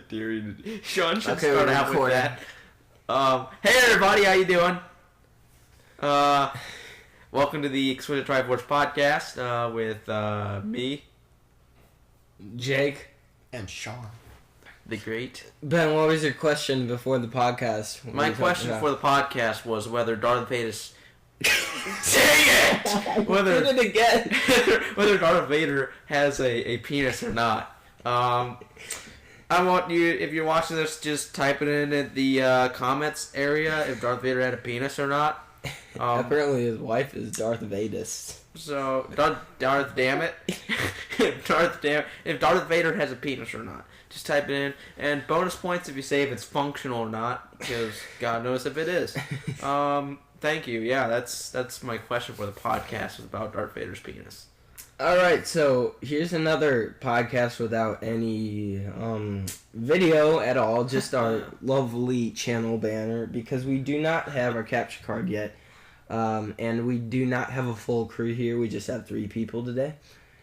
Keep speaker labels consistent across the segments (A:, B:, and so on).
A: Dude, Sean should
B: Okay,
A: start
B: we're
A: out with
B: recording.
A: that. Hey everybody, how you doing? Welcome to the Exquisite Triforce podcast with me,
B: Jake.
C: And Sean.
A: the great.
B: Ben, what was your question before the podcast?
A: My question for the podcast was whether Darth Vader. Dang it! Whether
B: Did it again.
A: whether Darth Vader has a penis or not. I want you, if you're watching this, just type it in at the comments area if Darth Vader had a penis or not.
B: Apparently his wife is Darth Vadis.
A: So, Darth damn it. if Darth Vader has a penis or not. Just type it in. And bonus points if you say if it's functional or not, because God knows if it is. Thank you. Yeah, that's my question for the podcast, was about Darth Vader's penis.
B: Alright, so here's another podcast without any video at all, just our lovely channel banner, because we do not have our capture card yet, and we do not have a full crew here. We just have 3 people today.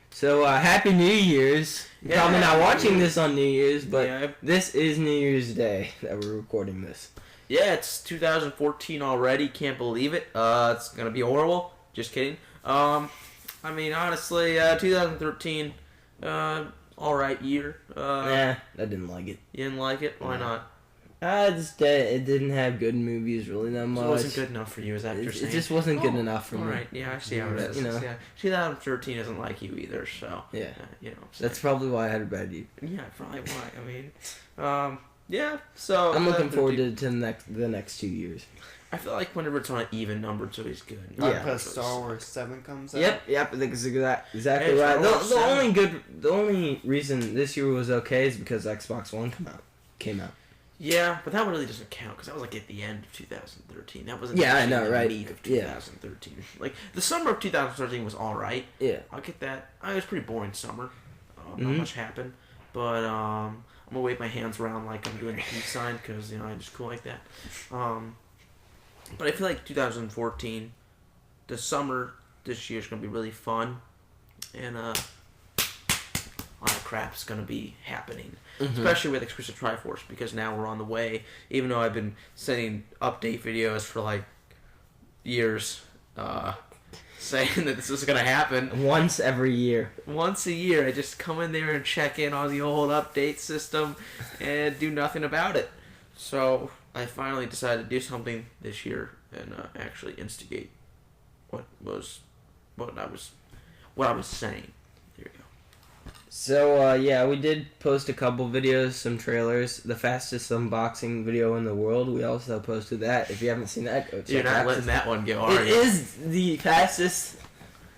B: So, Happy New Year's. You're probably not watching this on New Year's, but this is New Year's Day that we're recording this.
A: Yeah, it's 2014 already. Can't believe it. It's going to be horrible. Just kidding. I mean, honestly, 2013, alright year.
B: I didn't like it.
A: You didn't like it? Why not?
B: It didn't have good movies really that much.
A: It wasn't good enough for you, is that what you're saying?
B: It just wasn't good enough for me.
A: Alright, yeah, I see how it is.
B: You know.
A: Yeah. 2013 isn't like you either, so.
B: Yeah.
A: You know.
B: That's probably why I had a bad year.
A: Yeah, probably why. I mean, yeah, so.
B: I'm looking forward to the next 2 years.
A: I feel like whenever it's on an even number, it's always good.
B: Yeah.
C: Because Star Wars 7 comes out.
B: Yep, I think it's exactly
A: Hey,
B: right.
A: Star Wars
B: The only reason this year was okay is because Xbox One came out.
A: Yeah, but that really doesn't count because that was like at the end of 2013. That wasn't
B: Yeah, I know,
A: the
B: right?
A: meat of 2013. Like the summer of 2013 was all right.
B: Yeah.
A: I'll get that. It was a pretty boring summer. Not much happened, but I'm gonna wave my hands around like I'm doing the peace sign because I'm just cool like that. But I feel like 2014, the summer this year is gonna be really fun, and a lot of crap's gonna be happening. Especially with Exquisite Triforce, because now we're on the way. Even though I've been sending update videos for like years, saying that this is gonna happen
B: Once every year.
A: once a year. I just come in there and check in on the old update system and do nothing about it. So I finally decided to do something this year and actually instigate what I was saying. There you go.
B: So, we did post a couple videos, some trailers. The fastest unboxing video in the world. We also posted that. If you haven't seen that, go check
A: You're not
B: out.
A: letting that one go, are
B: It
A: you?
B: is the fastest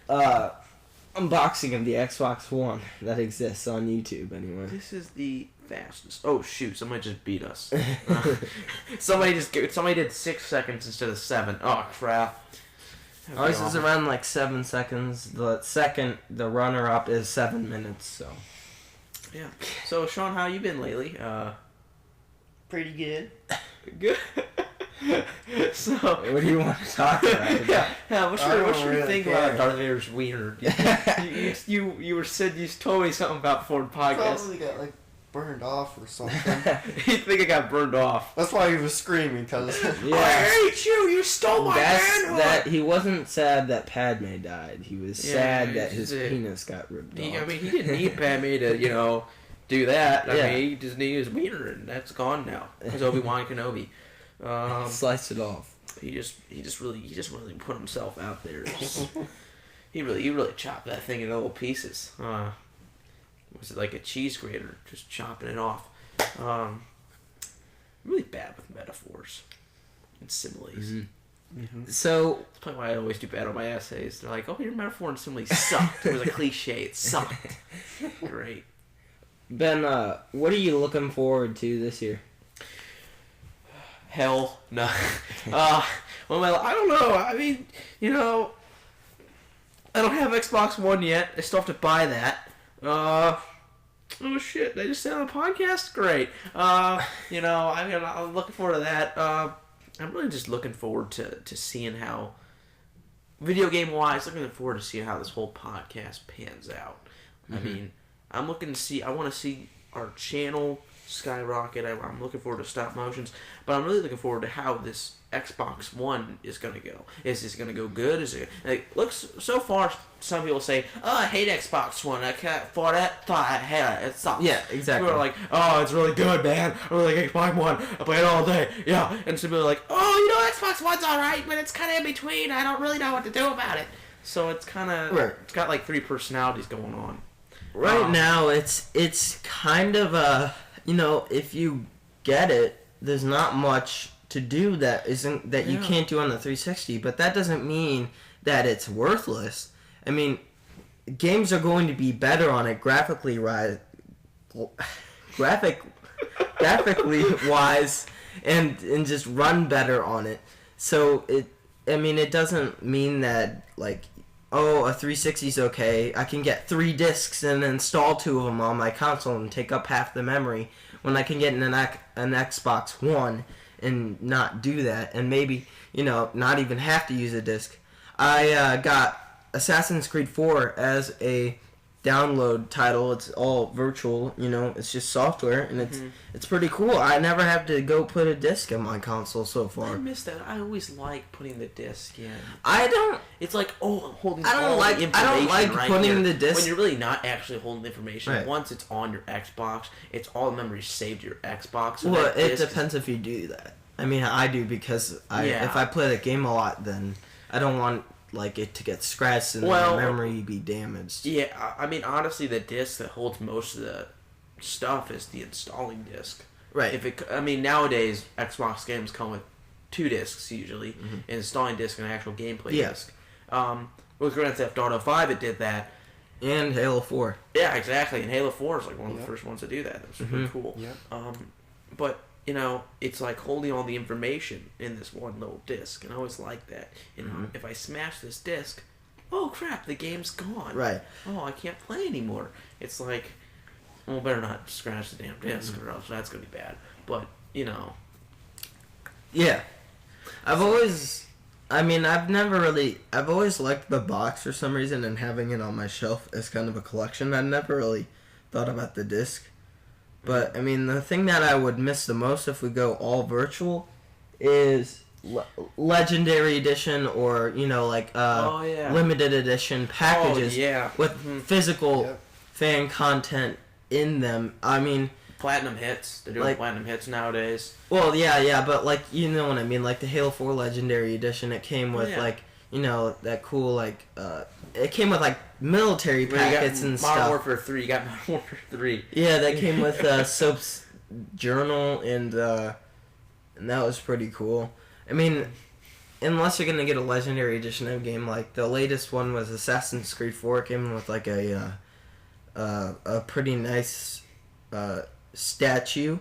B: unboxing of the Xbox One that exists on YouTube, anyway.
A: This is the fastest. Oh shoot! Somebody just beat us. Somebody did 6 seconds instead of 7. Oh crap!
B: Ours is around like 7 seconds. The runner-up is 7 minutes. So
A: Yeah. So Sean, how you been lately?
C: Pretty good.
A: Good. So.
B: what do you want to talk about?
A: Yeah. What's
C: I
A: your
C: don't
A: thing
C: really
A: about
C: care.
A: Darth Vader's wiener? You told me something about before the podcast.
C: Probably got like burned off or something.
A: You think I got burned off?
C: That's why he was screaming, because
B: Yeah.
A: I hate you! You stole my manhood!
B: That he wasn't sad that Padme died. He was sad that his
A: he's-
B: penis got ripped off.
A: I mean, he didn't need Padme to, do that. I
B: Yeah.
A: mean, he just needed his wiener, and that's gone now. Because Obi-Wan Kenobi.
B: Sliced it off.
A: He just really put himself out there. He really chopped that thing into little pieces. Was it like a cheese grater, just chopping it off? Really bad with metaphors and similes.
B: So
A: That's probably why I always do bad on my essays. They're like, "Oh, your metaphor and simile sucked." It was a cliche. It sucked. Great.
B: Ben, what are you looking forward to this year?
A: Hell no. I don't know. I mean, I don't have Xbox One yet. I still have to buy that. Oh shit! Did I just say on the podcast? Great. I'm looking forward to that. I'm really just looking forward to seeing how, video game wise, looking forward to seeing how this whole podcast pans out. I mean, I want to see our channel skyrocket. I'm looking forward to stop motions, but I'm really looking forward to how this Xbox One is gonna go. Is this gonna go good? Is it looks so far? Some people say, "Oh, I hate Xbox One. I can't afford it. I hate it. It sucks."
B: Yeah, exactly.
A: People are like, "Oh, it's really good, man. I really like Xbox One. I play it all day." Yeah, and some people are like, "Oh, Xbox One's all right, but it's kind of in between. I don't really know what to do about it." So it's kind of It's got like 3 personalities going on.
B: Right now, it's kind of a if you get it, there's not much to do that you can't do on the 360, but that doesn't mean that it's worthless. I mean, games are going to be better on it graphically wise, and just run better on it. So it doesn't mean that a 360 is okay. I can get 3 discs and install 2 of them on my console and take up half the memory, when I can get an Xbox One and not do that, and maybe not even have to use a disc. I got Assassin's Creed 4 as a download title. It's all virtual, it's just software, and it's pretty cool. I never have to go put a disc in my console so far.
A: I miss that. I always like putting the disc in.
B: I don't.
A: It's like, I'm holding.
B: I don't like putting the disc
A: when you're really not actually holding the information.
B: Right.
A: Once it's on your Xbox, it's all the memories saved to your Xbox. So
B: well, it depends if you do that. I mean, I do, because if I play the game a lot, then I don't want it to get scratched and the memory be damaged.
A: Yeah, I mean, honestly, the disc that holds most of the stuff is the installing disc.
B: Right.
A: Nowadays Xbox games come with 2 discs usually, an installing disc and an actual gameplay disc. With Grand Theft Auto 5, it did that.
B: And Halo 4.
A: Yeah, exactly. And Halo 4 is one of the first ones to do that. That's super cool.
C: Yeah.
A: But it's like holding all the information in this one little disc, and I always like that. If I smash this disc, oh crap, the game's gone.
B: Right.
A: Oh, I can't play anymore. It's like, well, better not scratch the damn disc, or else that's gonna be bad. But
B: Yeah. I've always liked the box for some reason, and having it on my shelf as kind of a collection. I never really thought about the disc. But, the thing that I would miss the most if we go all virtual is Legendary Edition, or, limited edition packages with physical fan content in them.
A: Platinum hits. They're doing platinum hits nowadays.
B: Well, yeah, but, you know what I mean. The Halo 4 Legendary Edition, it came with, that cool, it came with, military packets and stuff.
A: Modern Warfare 3. You got Modern Warfare 3.
B: Yeah, that came with Soap's journal, and that was pretty cool. Unless you're going to get a Legendary Edition of a game, the latest one was Assassin's Creed 4. It came with, a pretty nice statue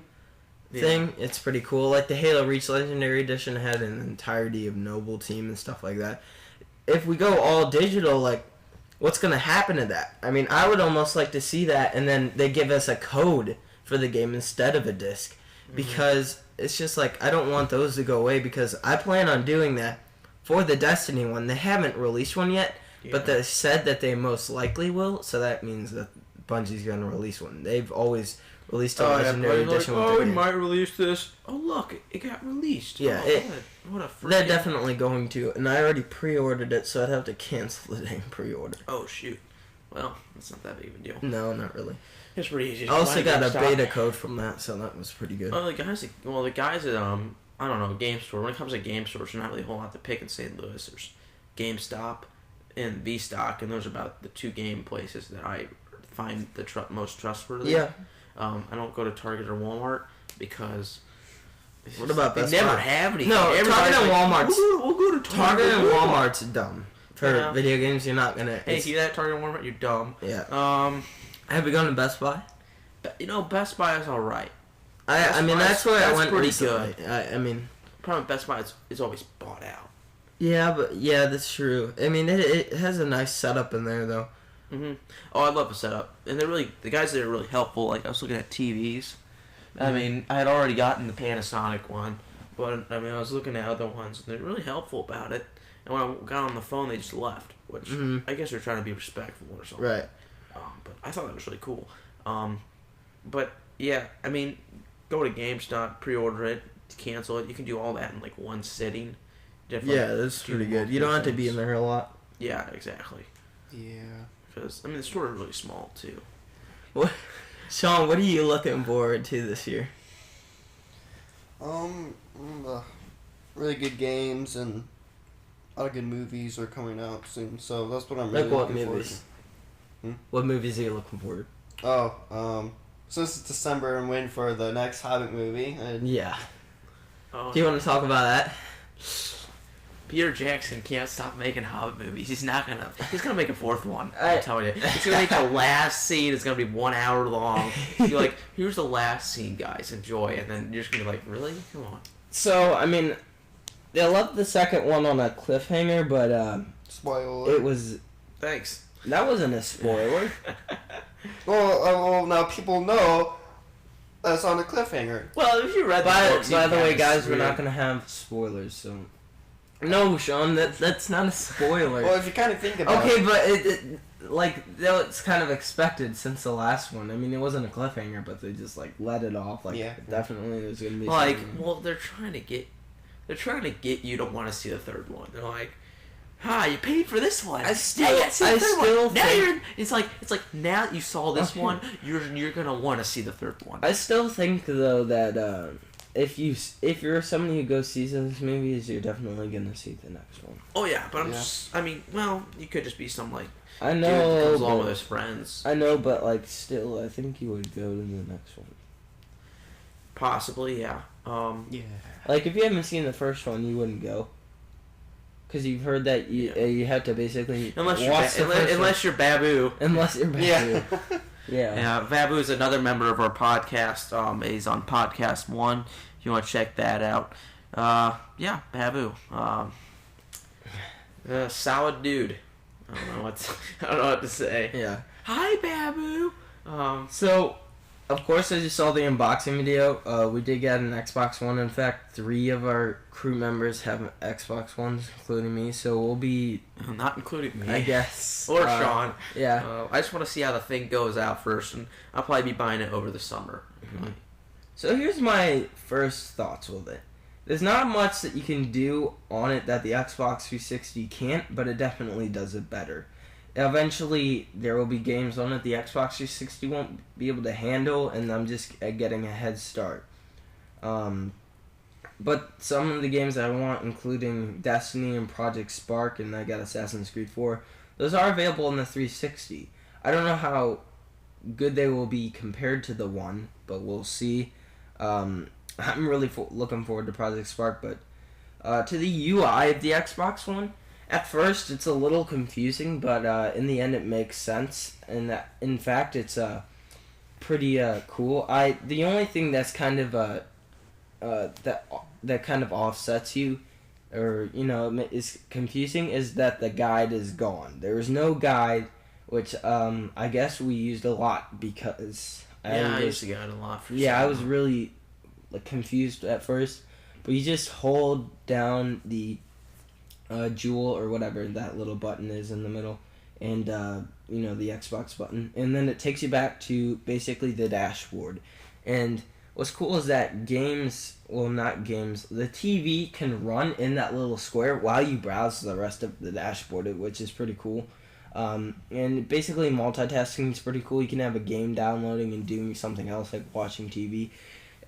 B: thing. It's pretty cool. The Halo Reach Legendary Edition had an entirety of Noble Team and stuff like that. If we go all digital, what's going to happen to that? I would almost like to see that, and then they give us a code for the game instead of a disc, because it's just I don't want those to go away, because I plan on doing that for the Destiny one. They haven't released one yet, but they said that they most likely will, so that means that Bungie's going to release one. They've always released a Legendary Edition with
A: we might release this. Oh, look, it got released.
B: Yeah,
A: what a freaking...
B: They're definitely going to, and I already pre-ordered it, so I'd have to cancel the dang pre-order.
A: Oh, shoot. Well, that's not that big of a deal.
B: No, not really.
A: It's pretty easy.
B: I also got a beta code from that, so that was pretty good.
A: Oh, the guys at I don't know, game store. When it comes to game stores, there's not really a whole lot to pick in St. Louis. There's GameStop and V-Stock, and those are about the 2 game places that I find the most trustworthy.
B: Yeah.
A: I don't go to Target or Walmart because
B: what about Best Buy?
A: They never have any.
B: No, Target and Walmart's.
A: We'll go to
B: Target and Walmart's dumb. For video games, you're not gonna.
A: Hey, see that Target and Walmart? You're dumb.
B: Yeah. Have you gone to Best Buy?
A: Best Buy is alright.
B: That's where I went
A: pretty
B: recently.
A: Good. Problem with Best Buy is always bought out.
B: Yeah, that's true. It has a nice setup in there though.
A: Oh, I love the setup, and the guys there are really helpful. I was looking at TVs. I had already gotten the Panasonic one, but I was looking at other ones, and they're really helpful about it. And when I got on the phone, they just left, which I guess they're trying to be respectful or something.
B: Right.
A: But I thought that was really cool. But yeah, go to GameStop, pre-order it, cancel it. You can do all that in like one sitting. Different-
B: Yeah, that's
A: do
B: pretty good. You don't have to be in
A: things.
B: there a lot.
A: Yeah, exactly.
C: Yeah.
A: Because I mean, the store is really small too.
B: Sean, what are you looking forward to this year?
C: Really good games and a lot of good movies are coming out soon. So that's what I'm really
B: Like what
C: looking forward
B: movies?
C: to.
B: What movies are you looking forward to?
C: Since it's December, I'm waiting for the next Hobbit movie.
B: Yeah.
A: Oh,
B: Do you want to talk about that?
A: Peter Jackson can't stop making Hobbit movies. He's gonna make a fourth one.
B: I-
A: I'm telling you. He's gonna make the last scene. It's gonna be 1 hour long. You're like, here's the last scene, guys. Enjoy. And then you're just gonna be like, really? Come on.
B: So, I mean, they left the second one on a cliffhanger, but
C: Spoiler.
B: it was...
A: Thanks.
B: That wasn't a spoiler.
C: Well, now people know that's on a cliffhanger.
A: Well, if you read the books,
B: By
A: you
B: the way,
A: kinda
B: guys, we're
A: screwed.
B: not going to have spoilers, so... No, Sean, that's not a spoiler.
C: Well, if you kind of think about
B: Okay,
C: it.
B: but it's kind of expected since the last one. I mean, it wasn't a cliffhanger, but they just, let it off.
C: Yeah.
B: Definitely there's going to be
A: Like,
B: something.
A: well, they're trying to get you to want to see the third one. They're like, you paid for this one.
B: I still-
A: Now you gotta see the
B: I
A: third
B: still
A: one. Now
B: think-
A: you're. It's like now you saw this
B: Okay.
A: one. You're gonna want to see the third one.
B: I still think, though, that if you're somebody who goes sees those movies, you're definitely going to see the next one.
A: Oh yeah, but I'm
C: Yeah.
A: just. I mean, well, you could just be some
B: I
A: dude that
B: know,
A: comes along with
B: but,
A: his friends.
B: I know, but still, I think you would go to the next one.
A: Possibly, yeah.
C: Yeah.
B: If you haven't seen the first one, you wouldn't go. Because you've heard that you have to basically
A: Unless you're
B: watch the first one.
A: unless you're Babu.
B: Unless you're Babu.
C: Yeah.
B: Yeah.
A: Yeah, Babu is another member of our podcast. He's on Podcast One. If you want to check that out. Yeah, Babu. Solid dude. I don't know what to say.
B: Yeah.
A: Hi, Babu.
B: So, of course, as you saw the unboxing video, we did get an Xbox One. In fact, 3 of our crew members have Xbox Ones, including me. So we'll be,
A: Not including me.
B: I guess,
A: Or Sean.
B: Yeah.
A: I just want to see how the thing goes out first, and I'll probably be buying it over the summer.
B: So here's my first thoughts with it. There's not much that you can do on it that the Xbox 360 can't, but it definitely does it better. Eventually, there will be games on it the Xbox 360 won't be able to handle, and I'm just getting a head start. But some of the games that I want, including Destiny and Project Spark, and I got Assassin's Creed 4, those are available on the 360. I don't know how good they will be compared to the one, but we'll see. I'm really looking forward to Project Spark, but to the UI of the Xbox One, at first it's a little confusing, but in the end it makes sense, and in fact it's pretty cool. The only thing that's kind of that kind of offsets you, or is confusing, is that the guide is gone. There is no guide, which I guess we used a lot because
A: I used to get it a lot for
B: I
A: some.
B: was really confused at first, but you just hold down the jewel or whatever that little button is in the middle, and the Xbox button, and then it takes you back to basically the dashboard. And what's cool is that the TV can run in that little square while you browse the rest of the dashboard, which is pretty cool. And basically multitasking is pretty cool. You can have a game downloading and doing something else like watching TV.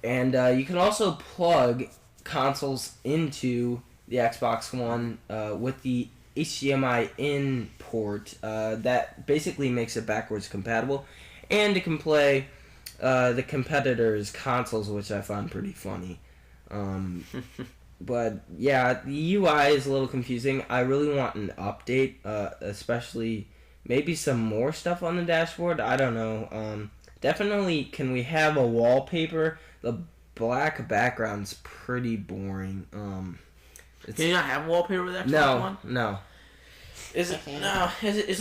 B: And you can also plug consoles into the Xbox One with the HDMI in port. That basically makes it backwards compatible. And it can play the competitors' consoles, which I find pretty funny. But yeah, the UI is a little confusing. I really want an update, especially maybe some more stuff on the dashboard. I don't know. Definitely, can we have a wallpaper? The black background's pretty boring.
A: Can you not have wallpaper with Xbox One?
B: No.
A: Is it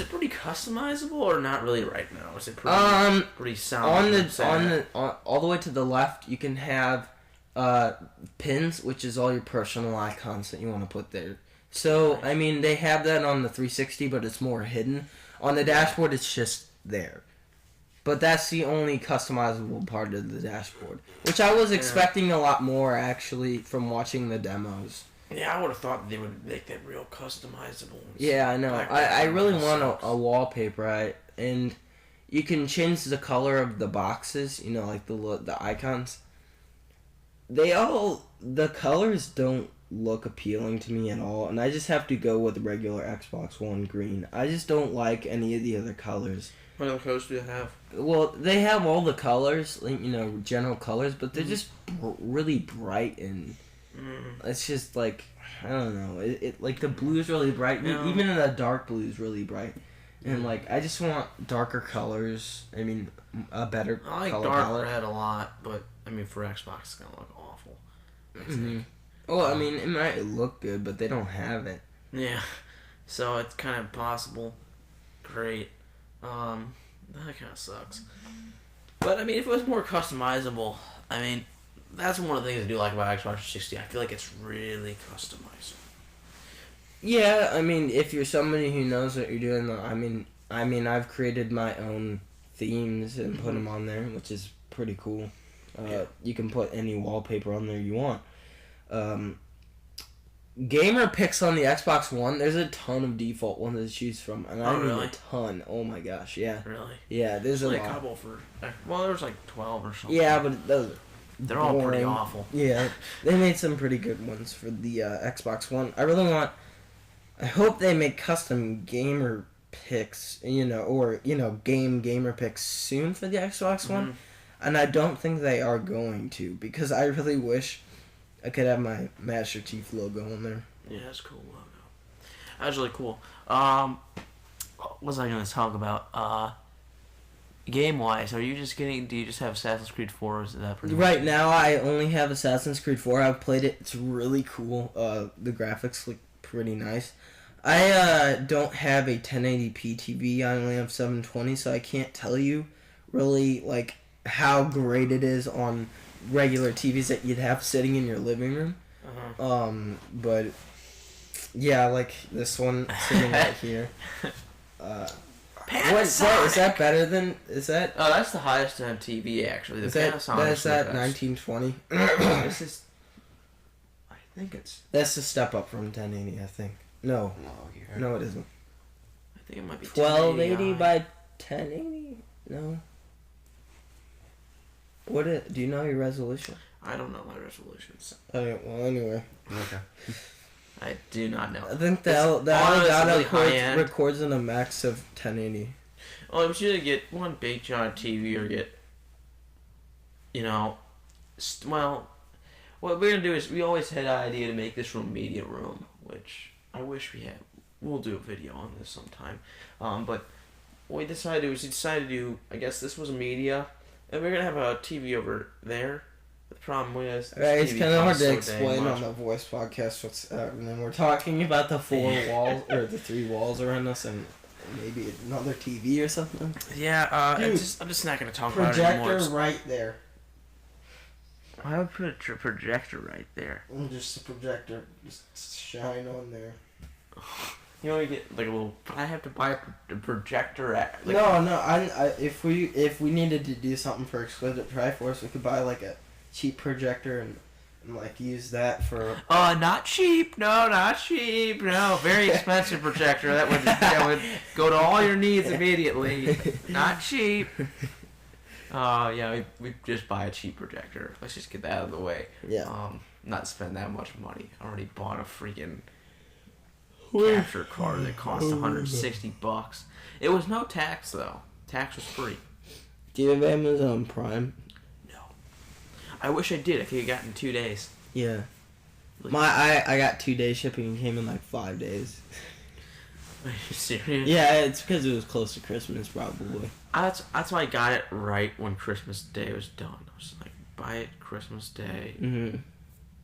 A: pretty customizable or not really right now? Is it pretty sound?
B: All the way to the left, you can have pins, which is all your personal icons that you want to put there. So I mean, they have that on the 360, but it's more hidden. On the dashboard, it's just there. But that's the only customizable part of the dashboard, which I was expecting a lot more actually from watching the demos.
A: Yeah, I would have thought they would make that real customizable.
B: Yeah, I know. I really want a wallpaper, and you can change the color of the boxes. You know, like the icons. The colors don't look appealing to me at all, and I just have to go with the regular Xbox One green. I just don't like any of the other colors.
A: What other colors do they have?
B: Well, they have all the colors, like, you know, general colors, but they're just really bright, and it's just like, I don't know, it like the blue is really bright, even the dark blue is really bright, and like I just want darker colors. I mean, a better
A: I like
B: color
A: dark
B: palette.
A: red a lot, but I mean for Xbox it's gonna look awful.
B: Well, I mean, it might look good, but they don't have it.
A: Yeah, so it's kind of impossible. Great. That kind of sucks. But I mean, if it was more customizable, I mean, that's one of the things I do like about Xbox 360. I feel like it's really customizable.
B: Yeah, I mean, if you're somebody who knows what you're doing, I mean, I've created my own themes and put them on there, which is pretty cool. You can put any wallpaper on there you want. Gamer picks on the Xbox One, there's a ton of default ones to choose from, and I mean
A: really?
B: a ton. Oh my gosh, yeah.
A: Really?
B: Yeah, there's a
A: like
B: lot.
A: a couple for. Well, there's like 12 or something.
B: Yeah, but those
A: they're all pretty awful.
B: Yeah, they made some pretty good ones for the Xbox One. I hope they make custom gamer picks, or gamer picks soon for the Xbox One, and I don't think they are going to, because I really wish I could have my Master Chief logo on there.
A: Yeah, that's a cool logo. That's really cool. What was I going to talk about? Game-wise, do you just have Assassin's Creed 4, or is that pretty
B: Right
A: much?
B: now, I only have Assassin's Creed 4. I've played it. It's really cool. The graphics look pretty nice. I don't have a 1080p TV. I only have 720, so I can't tell you really, like, how great it is on regular TVs that you'd have sitting in your living room. But yeah, like this one sitting right here. What is that better than? Is that?
A: Oh, that's the highest on TV actually. The Panasonic.
B: That's that 1920.
A: This is. I think it's.
B: That's a step up from 1080. I think. No, it isn't.
A: I think it might be
B: 1280 by 1080. No. Do you know your resolution?
A: I don't know my resolutions.
B: Okay, well, anyway.
C: Okay.
A: I do not know.
B: I think the
A: honestly
B: Elgato records in a max of 1080.
A: Well, I'm either get one big giant TV or get, what we're going to do is we always had an idea to make this room media room, which I wish we had. We'll do a video on this sometime. But what we decided to do, I guess this was media, and we're going to have a TV over there. The problem is,
B: it's kind of hard to
A: so
B: explain on the voice podcast what's happening. We're talking about the 4 walls, or the 3 walls around us, and maybe another TV or something.
A: Yeah, I'm just not going to talk about it anymore.
B: Projector right there.
A: I would put a projector right there.
B: And just a projector, just shine on there.
A: You know, you get like a little. I have to buy a projector at. Like,
B: no. If we needed to do something for Exquisite Triforce, we could buy like a cheap projector and like use that for.
A: Not cheap. No, not cheap. No, very expensive projector. That would go to all your needs immediately. Not cheap. Yeah, we just buy a cheap projector. Let's just get that out of the way.
B: Yeah.
A: Not spend that much money. I already bought a freaking capture card that cost $160. It was no tax though. Tax was free.
B: Do you have Amazon Prime?
A: No. I wish I did. I could have gotten 2 days.
B: Yeah. I got 2-day shipping and came in like 5 days.
A: Are you serious?
B: Yeah, it's because it was close to Christmas probably.
A: That's why I got it right when Christmas Day was done. I was like, buy it Christmas Day.
B: Mm-hmm.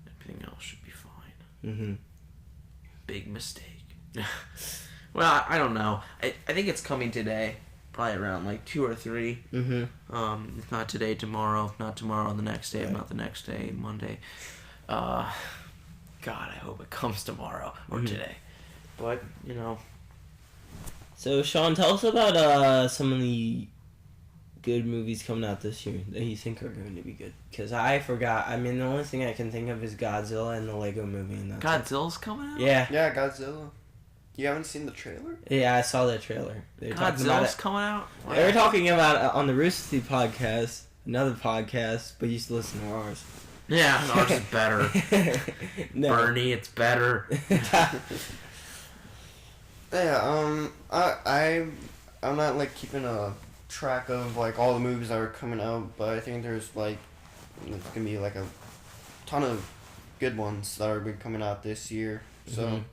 A: Everything else should be fine.
B: Mm-hmm.
A: Big mistake. Well, I don't know. I think it's coming today. Probably around like 2 or 3.
B: Mm-hmm.
A: If not today, tomorrow. If not tomorrow, the next day. If not the next day, Monday. God, I hope it comes tomorrow or today. But,
B: So, Sean, tell us about some of the good movies coming out this year that you think are going to be good? Because I forgot. I mean, the only thing I can think of is Godzilla and the Lego Movie. And that's
A: Godzilla's coming out?
B: Yeah.
C: Yeah, Godzilla. You haven't seen the trailer?
B: Yeah, I saw that trailer. They were talking about
A: Godzilla's
B: it.
A: coming out?
B: They were talking about it on the Rooster Teeth podcast, another podcast, but you used to listen to ours.
A: Yeah, ours is better.
B: No.
A: Bernie, it's better.
C: Yeah, I'm not like keeping a track of like all the movies that are coming out, but I think there's like it's gonna be like a ton of good ones that are coming out this year. So
B: Mhm.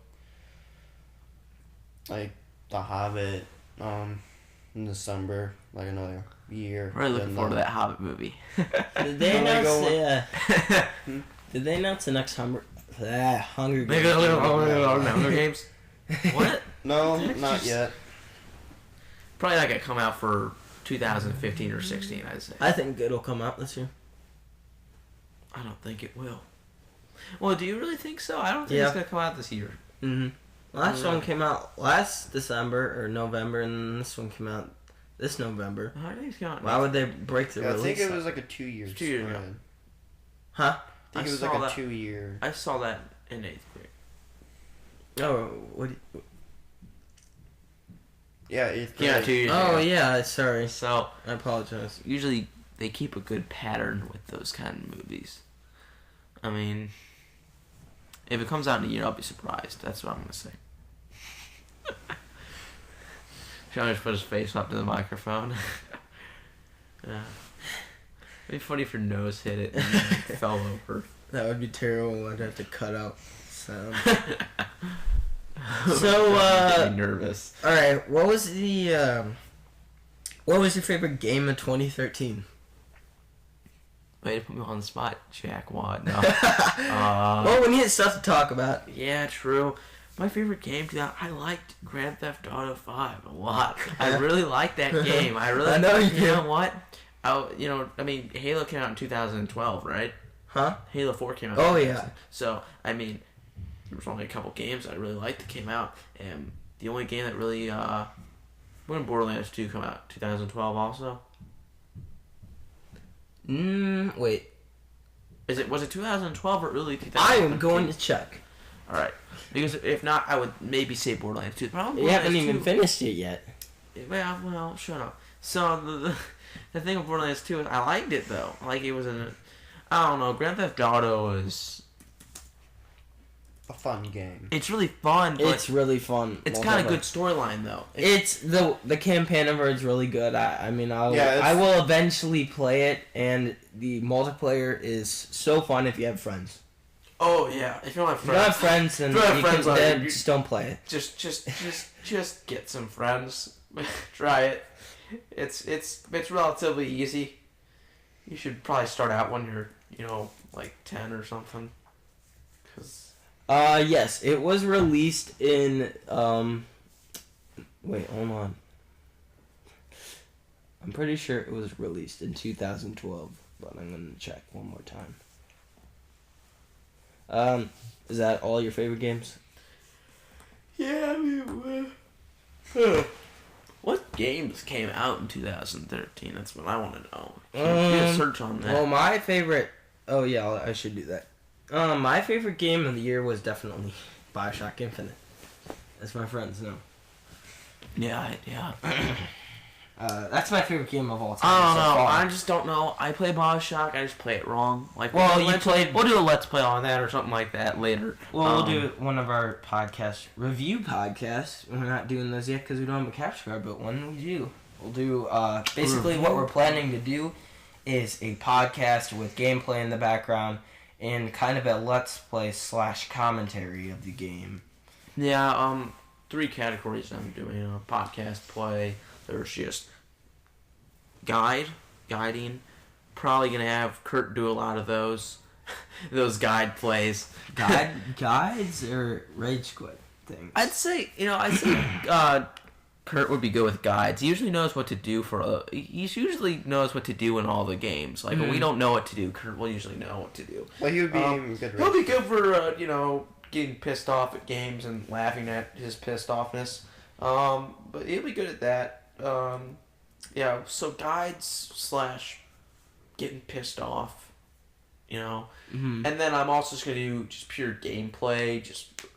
C: like The Hobbit, in December, like another year.
A: Really looking
C: Then,
A: forward to that Hobbit movie.
B: Did they
C: The
B: announce
C: Lego
B: the, Did they announce the next Hunger Games?
A: Hunger Games? What?
C: No,
A: That's
C: not
A: just-
C: yet.
A: Probably not gonna come out for 2015 or 16, I'd say.
B: I think it'll come out this year.
A: I don't think it will. Well, do you really think so? I don't think
B: Yeah.
A: it's gonna come out this year.
B: Mm-hmm. Last
A: Yeah.
B: one came out last December or November, and this one came out this November.
A: I think it's coming out.
B: Why would they break the
C: Yeah, I
B: release?
C: think it was like a 2 year.
A: 2 years ago.
C: spread.
B: Huh?
C: I think it was
A: saw
C: like a
A: that.
C: 2 year.
A: I saw that in 8th grade.
B: Oh, what?
C: Yeah, it's
A: Yeah, 2 years
B: Oh
A: ago.
B: yeah, sorry.
A: So,
B: I apologize.
A: usually they keep a good pattern with those kind of movies. I mean, if it comes out in a year, I'll be surprised. That's what I'm gonna say. Sean just put his face up to the microphone. Yeah. It'd be funny if your nose hit it and it fell over.
B: That would be terrible. I'd have to cut out sound.
A: So,
B: So,
A: nervous.
B: All right, what was your favorite game of 2013?
A: Way to put me on the spot, Jack Watt. No.
B: Well, we need stuff to talk about.
A: Yeah, true. My favorite game, I liked Grand Theft Auto 5 a lot. I really liked that game. I really.
B: I know you
A: You
B: do.
A: know what? I mean, Halo came out in 2012, right?
B: Huh?
A: Halo 4 came out.
B: Oh,
A: in
B: yeah.
A: 2000. So, I mean, there was only a couple games I really liked that came out, and the only game that really, when did Borderlands 2 come out? 2012 also?
B: Wait.
A: Was it 2012 or early
B: I
A: 2013?
B: am going to check.
A: Alright. Because if not, I would maybe say Borderlands 2. But
B: You haven't even
A: finished.
B: finished it yet.
A: Well, shut up. So, the thing with Borderlands 2 is I liked it, though. Like, it was I don't know, Grand Theft Auto is...
C: A fun game.
A: It's really fun, but
B: It's really fun.
A: it's kind of good storyline, though.
B: It's the campaign over is really good. I mean,
C: Yeah,
B: I will eventually play it, and the multiplayer is so fun if you have friends.
A: Oh, yeah. If you don't have
B: If you don't have friends, then
A: If you don't have friends,
B: then
A: you-
B: just don't play it.
A: just get some friends. Try it. It's relatively easy. You should probably start out when you're, like 10 or something. 'Cause...
B: Yes, it was released in, wait, hold on. I'm pretty sure it was released in 2012, but I'm gonna check one more time. Is that all your favorite games?
A: Yeah, I mean, what games came out in 2013? That's what I want to know. Can you do a search on that?
B: Well, my favorite, oh yeah, I should do that. My favorite game of the year was definitely BioShock Infinite. As my friends know.
A: Yeah.
B: That's my favorite game of all time.
A: I don't
B: so
A: know.
B: far.
A: I just don't know. I play BioShock. I just play it wrong. Like,
B: Well,
A: we'll
B: you played-
A: We'll do a let's play on that or something like that later.
B: Well, we'll do one of our review podcasts. We're not doing those yet because we don't have a capture card, but when we do, we'll do, basically what we're planning to do is a podcast with gameplay in the background and kind of a let's play / commentary of the game.
A: Yeah. 3 categories I'm doing. Podcast play. There's just guiding. Probably gonna have Kurt do a lot of those guide plays.
B: Guides or rage quit things?
A: I'd say Kurt would be good with guides. He usually knows what to do he usually knows what to do in all the games. Like when we don't know what to do, Kurt will usually know what to do.
C: Well, he would be good.
A: He'll be good for getting pissed off at games and laughing at his pissed offness. But he'll be good at that. Yeah, so guides slash getting pissed off, you know,
B: Mm-hmm.
A: and then I'm also just gonna do just pure gameplay,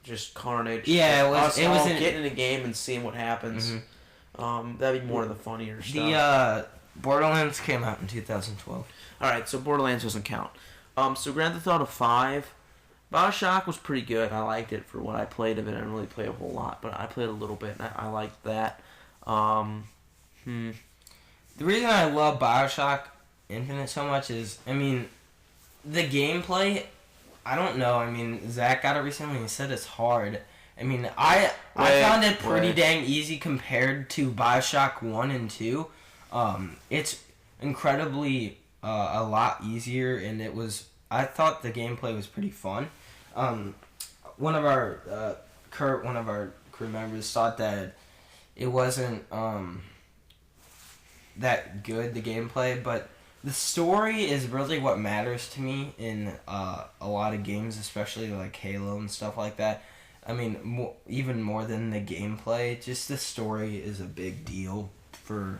A: just carnage.
B: Yeah, it was-
A: us
B: it
A: all
B: was an-
A: getting in a game and seeing what happens. That'd be more of the funnier stuff.
B: The Borderlands came out in 2012.
A: All right, so Borderlands doesn't count. So Grand Theft Auto 5, BioShock was pretty good. I liked it for what I played of it. I didn't really play a whole lot, but I played a little bit, and I liked that.
B: The reason I love BioShock Infinite so much is, I mean, the gameplay, I don't know. I mean, Zach got it recently and he said it's hard. I mean, I found it pretty dang easy compared to BioShock 1 and 2. It's incredibly a lot easier, and I thought the gameplay was pretty fun. One of our, Kurt, one of our crew members, thought that it wasn't that good, the gameplay, but the story is really what matters to me in a lot of games, especially like Halo and stuff like that. I mean, even more than the gameplay, just the story is a big deal for,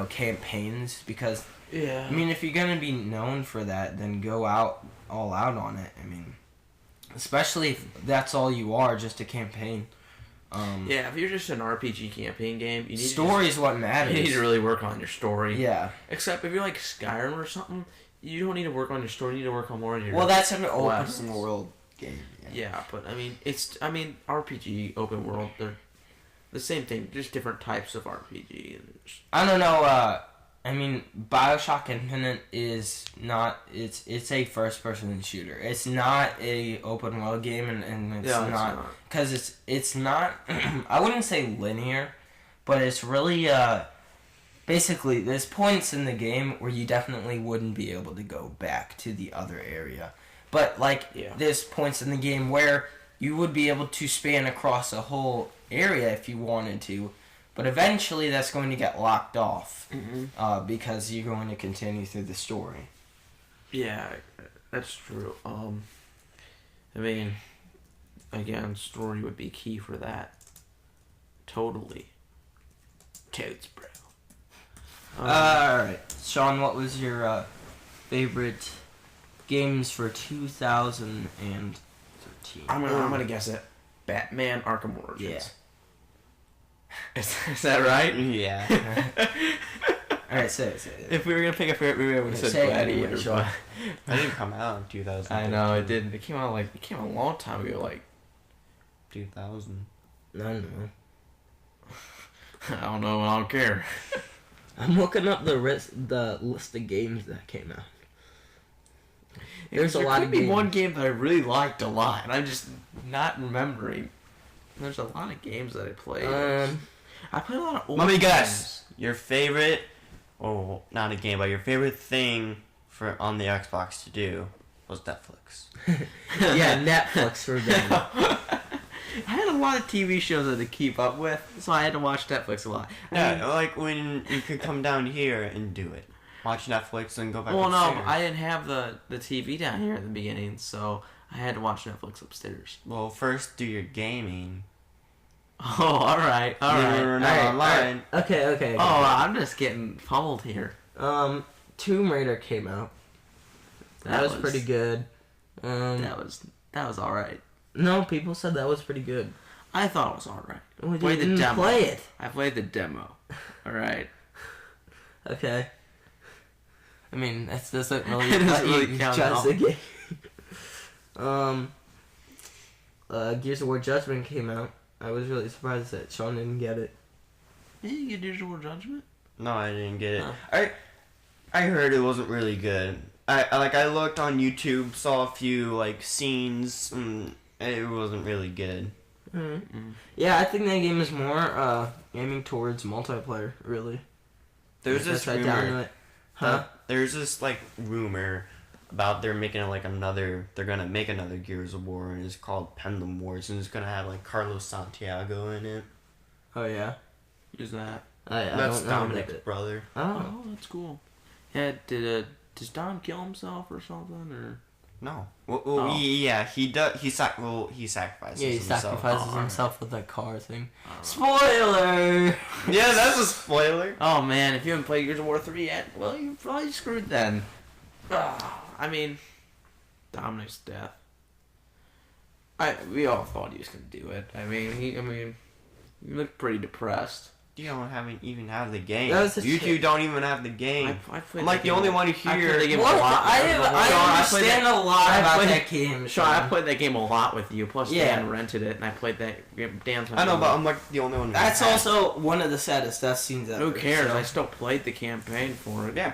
B: campaigns, because,
A: Yeah.
B: I mean, if you're going to be known for that, then go all out on it. I mean, especially if that's all you are, just a campaign.
A: Yeah, if you're just an RPG campaign game, you need
B: Story is what matters.
A: You need to really work on your story.
B: Yeah.
A: Except if you're like Skyrim or something, you don't need to work on your story. You need to work on more on your.
B: Well, that's an
A: quests.
B: open world game.
A: Yeah, but I mean, RPG open world. They're the same thing, just different types of RPG.
B: I don't know. I mean, BioShock Infinite is not. It's a first person shooter. It's not a open world game, and it's not because it's not. I wouldn't say linear, but it's really basically there's points in the game where you definitely wouldn't be able to go back to the other area, but there's points in the game where you would be able to span across a whole area if you wanted to. But eventually that's going to get locked off because you're going to continue through the story.
A: Yeah, that's true. I mean, again, story would be key for that. Totally. Totes, bro.
B: Alright. Sean, what was your favorite games for 2013?
A: I'm gonna guess it. Batman Arkham Origins.
B: Yeah.
A: Is that right?
C: Yeah.
B: Alright, say it.
A: If we were gonna pick a favorite movie, I would have said
B: Say it
A: Gladiator.
B: anyway, Sean.
C: That didn't come out in 2000.
A: I know it didn't. It came out a long time ago.
C: 2000.
B: I don't know.
A: I don't know. I don't care.
B: I'm looking up the list of games that came out. There's a lot of games.
A: One game that I really liked a lot, and I'm just not remembering. There's a lot of games that I played. I played a lot of old
C: Let me
A: games.
C: guess. Your favorite, not a game, but your favorite thing on the Xbox to do was Netflix.
B: Yeah, Netflix for them.
A: I had a lot of TV shows that I had to keep up with, so I had to watch Netflix a lot.
C: Yeah, like when you could come down here and do it. Watch Netflix and go back
A: Well, no,
C: upstairs.
A: I didn't have the TV down here at the beginning, so I had to watch Netflix upstairs.
C: Well, first do your gaming.
A: Oh, alright.
C: You were not online.
B: Okay.
A: Oh, I'm just getting pummeled here.
B: Tomb Raider came out. That was pretty good.
A: That was alright.
B: No, people said that was pretty good.
A: I thought it was alright.
B: We
A: Played the
B: didn't
A: demo.
B: play it.
A: I played the demo. Alright.
B: Okay. I mean, that doesn't really,
A: It doesn't really count at
B: judge
A: all.
B: the game. Gears of War Judgment came out. I was really surprised that Sean didn't get it.
A: Did you get Digital Judgment?
C: No, I didn't get it.
A: Huh.
C: I heard it wasn't really good. I looked on YouTube, saw a few scenes, and it wasn't really good.
B: Mm-hmm. Yeah, I think that game is more aiming towards multiplayer. Really.
C: There's this
B: That's right down to
C: rumor.
B: it. Huh?
C: There's this rumor about they're making they're gonna make another Gears of War, and it's called Pendulum Wars, and it's gonna have Carlos Santiago in it.
B: Oh yeah.
A: Who's that?
B: I
C: That's
B: don't know
C: Dominic's
B: about it.
C: brother.
B: Oh.
A: Oh, that's cool. Yeah, does Dom kill himself or something? Or
C: No.
A: Oh.
C: Yeah, he does. He sacrifices.
B: Yeah, he
C: himself.
B: sacrifices
A: Oh,
B: himself with that car thing.
A: Oh.
B: Spoiler!
C: Yeah, that's a spoiler.
A: Oh man, if you haven't played Gears of War 3 yet, well, you're probably screwed then. I mean, Dominic's death. We all thought he was gonna do it. He looked pretty depressed.
C: You don't even have the game.
B: That was a
C: You two
B: shit.
C: don't even have the game.
A: I played
C: I'm
A: that
C: like the
A: game
C: only
A: a-
C: one who
A: I played
C: here.
A: the game a
B: What?
A: lot.
B: I understand a lot
A: I
B: about
A: played-
B: that game.
A: Sean, I played that game a lot with you. Plus,
B: Yeah.
A: Dan rented it, and I played that game. Dan's my
C: I know,
A: only-
C: but I'm like the only one. Who
B: That's
C: has
B: also one of the saddest death scenes ever.
A: Who cares?
B: so-
A: I still played the campaign for it.
C: Yeah.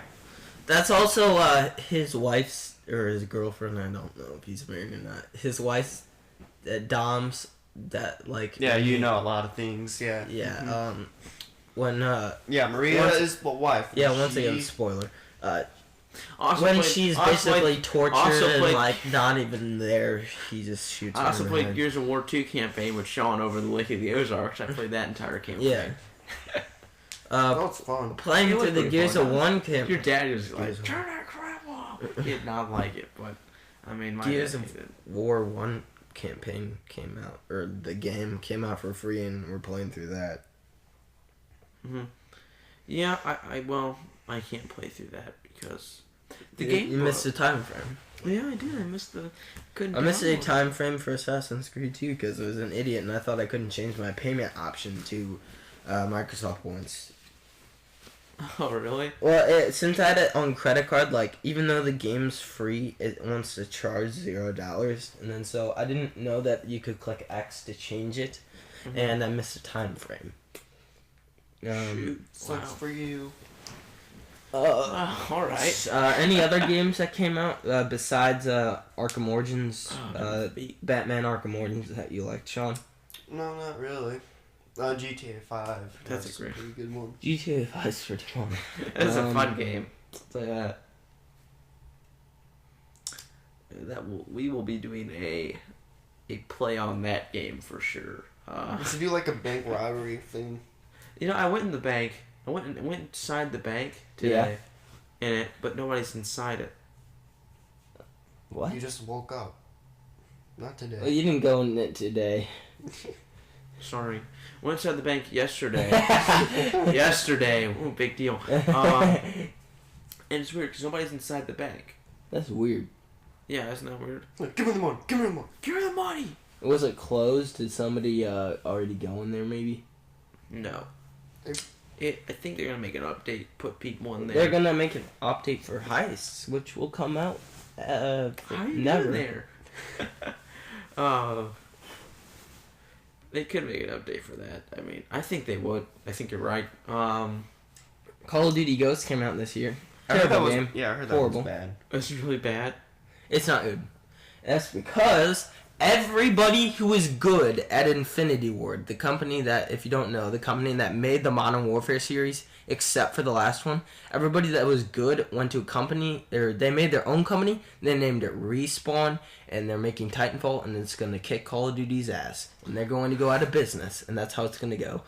B: That's also his wife's or his girlfriend. I don't know if he's married or not. His wife's Dom's that like.
C: Yeah, you know a lot of things. Yeah.
B: Yeah.
C: Mhm.
B: When
C: Yeah, Maria
B: once-
C: is the wife.
B: yeah, once
C: She-
B: again, spoiler.
A: Also
B: When
A: played-
B: she's
A: also
B: basically
A: played-
B: tortured
A: also
B: and
A: played-
B: like not even there, he just shoots.
A: I
B: her
A: also
B: in the
A: played
B: head.
A: Gears of War 2 campaign with Sean over the Lake of the Ozarks. I played that entire campaign.
B: Yeah.
C: Oh, it's fun.
B: Playing
A: It was
B: through the
A: pretty
B: Gears
A: fun,
B: of
A: huh?
B: One
A: Your
B: campaign.
A: dad was like,
B: Gears of
A: turn that crap off. He did not like it, but I mean, my
B: Gears
A: dad
B: of
A: hated it.
B: War One campaign came out, or the game came out for free, and we're playing through that.
A: Mhm. Yeah, I can't play through that because the
B: You-
A: game.
B: You missed the time frame.
A: Yeah, I did. I missed the. Couldn't.
B: I missed a
A: download.
B: time frame for Assassin's Creed 2 because I was an idiot and I thought I couldn't change my payment option to Microsoft points.
A: Oh really?
B: Well, since I had it on credit card, like even though the game's free, it wants to charge $0, and then so I didn't know that you could click X to change it,
A: Mhm.
B: and I missed a time frame.
A: Shoot.
C: Sucks for you.
A: All right.
B: Any other games that came out besides Arkham Origins, Batman Arkham Origins that you liked, Sean?
C: No, not really. GTA 5.
A: That's a
C: That's
A: great-
C: pretty good one.
B: GTA 5 is pretty fun.
A: It's a fun
B: Um,
A: game. So yeah. We will be doing a play on that game for sure.
C: We should do like a bank robbery thing.
A: You know, I went in the bank. I went inside the bank today, in it, but nobody's inside it.
B: What?
C: You just woke up. Not today.
B: Well, you didn't go in it today.
A: Sorry, went inside the bank yesterday. Yesterday, ooh, big deal. And it's weird because nobody's inside the bank.
B: That's weird.
A: Yeah, isn't that weird?
C: Like, give me the money. Give me the money.
A: Give me the money.
B: Was it closed? Did somebody already go in there? Maybe.
A: No. I think they're gonna make an update. Put people in there.
B: They're gonna make an update for heists, which will come out.
A: How are you
B: never.
A: doing there? Oh. They could make an update for that. I mean, I think they would. I think you're right.
B: Call of Duty Ghosts came out this year.
C: I heard that
B: Terrible
C: was,
B: game.
C: yeah, I heard that
B: Horrible.
C: was bad.
A: It's really bad.
B: It's not good. That's because everybody who was good at Infinity Ward, the company that, if you don't know, the company that made the Modern Warfare series, except for the last one, everybody that was good went to a company, or they made their own company, they named it Respawn, and they're making Titanfall, and it's going to kick Call of Duty's ass. And they're going to go out of business, and that's how it's going to go.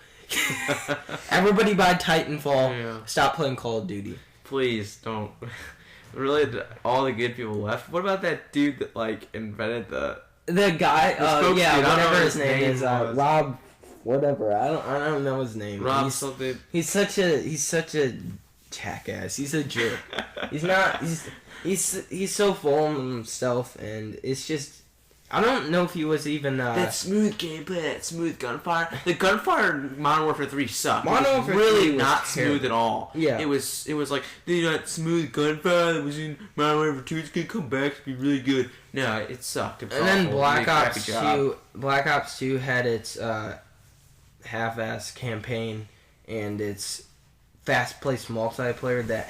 B: Everybody buy Titanfall,
A: Yeah.
B: stop playing Call of Duty.
A: Please don't. Really, all the good people left. What about that dude that like invented the?
B: The guy,
A: The spokesman, I don't know
B: whatever
A: what
B: his
A: his
B: name
A: name
B: is,
A: was.
B: Rob, whatever. I don't know his name.
A: Rob
B: He's,
A: something.
B: he's such a jackass. He's a jerk. He's not. He's so full of himself, and it's just. I don't know if he was even.
A: That smooth gameplay, that smooth gunfire. The gunfire in Modern Warfare 3 sucked.
B: Modern
A: it was
B: Warfare
A: really
B: 3 was
A: not
B: terrible.
A: smooth at all.
B: Yeah.
A: It was like that smooth gunfire that was in Modern Warfare 2 is gonna come back to be really good. No, it sucked. It was
B: And then
A: awful.
B: Black
A: They did a crappy
B: Ops
A: job.
B: 2. Black Ops 2 had its half-ass campaign and its fast-paced multiplayer that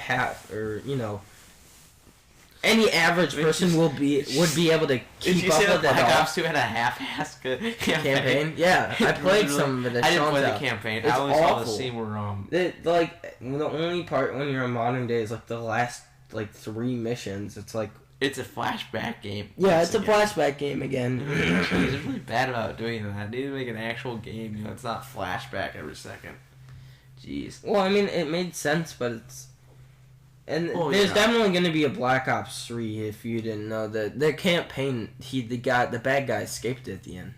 B: any average person would be able to
A: Did
B: keep
A: you
B: up
A: say that
B: with it
A: Black
B: all.
A: Ops 2 had a half-ass
B: Campaign? Yeah, I
A: It
B: played
A: was
B: some of it.
A: I
B: At
A: didn't play
B: Sean's
A: the
B: house.
A: campaign.
B: It's
A: I only saw the
B: awful.
A: scene where
B: The only part when you're in modern day is like the last 3 missions. It's like
A: it's a flashback game.
B: it's a
A: Again.
B: flashback game again.
A: He's really bad about doing that. They need to make an actual game. It's not flashback every second. Jeez.
B: Well, I mean, it made sense, but And
A: Oh,
B: there's
A: yeah.
B: definitely going to be a Black Ops 3 if you didn't know that. The campaign, the bad guy escaped at the end.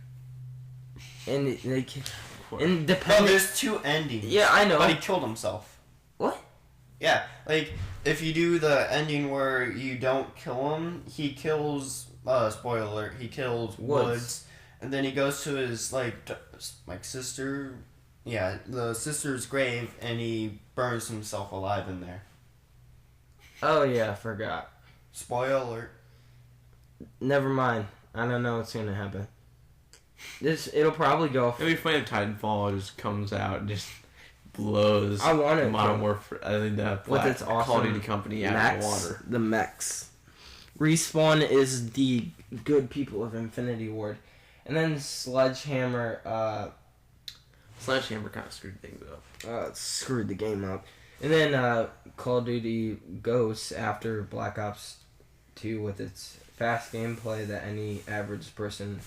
B: And and
C: No,
B: depending...
C: there's 2 endings.
B: Yeah, I know.
C: But he killed himself.
B: What?
C: Yeah, like, if you do the ending where you don't kill him, he kills, spoiler alert, he kills Woods. And then he goes to his, like sister, the sister's grave, and he burns himself alive in there.
B: Oh, yeah, I forgot.
C: Spoiler alert.
B: Never mind. I don't know what's going to happen. It'll probably go...
D: It'd be funny if Titanfall just comes out and just blows
B: I want it
D: Modern
B: to.
D: Warfare, I think that
B: With its awesome
D: Call of Duty company out of the water.
B: The mechs. Respawn is the good people of Infinity Ward. And then Sledgehammer
A: Sledgehammer kind of screwed things up.
B: screwed the game up. And then Call of Duty Ghosts after Black Ops 2 with its fast gameplay that any average person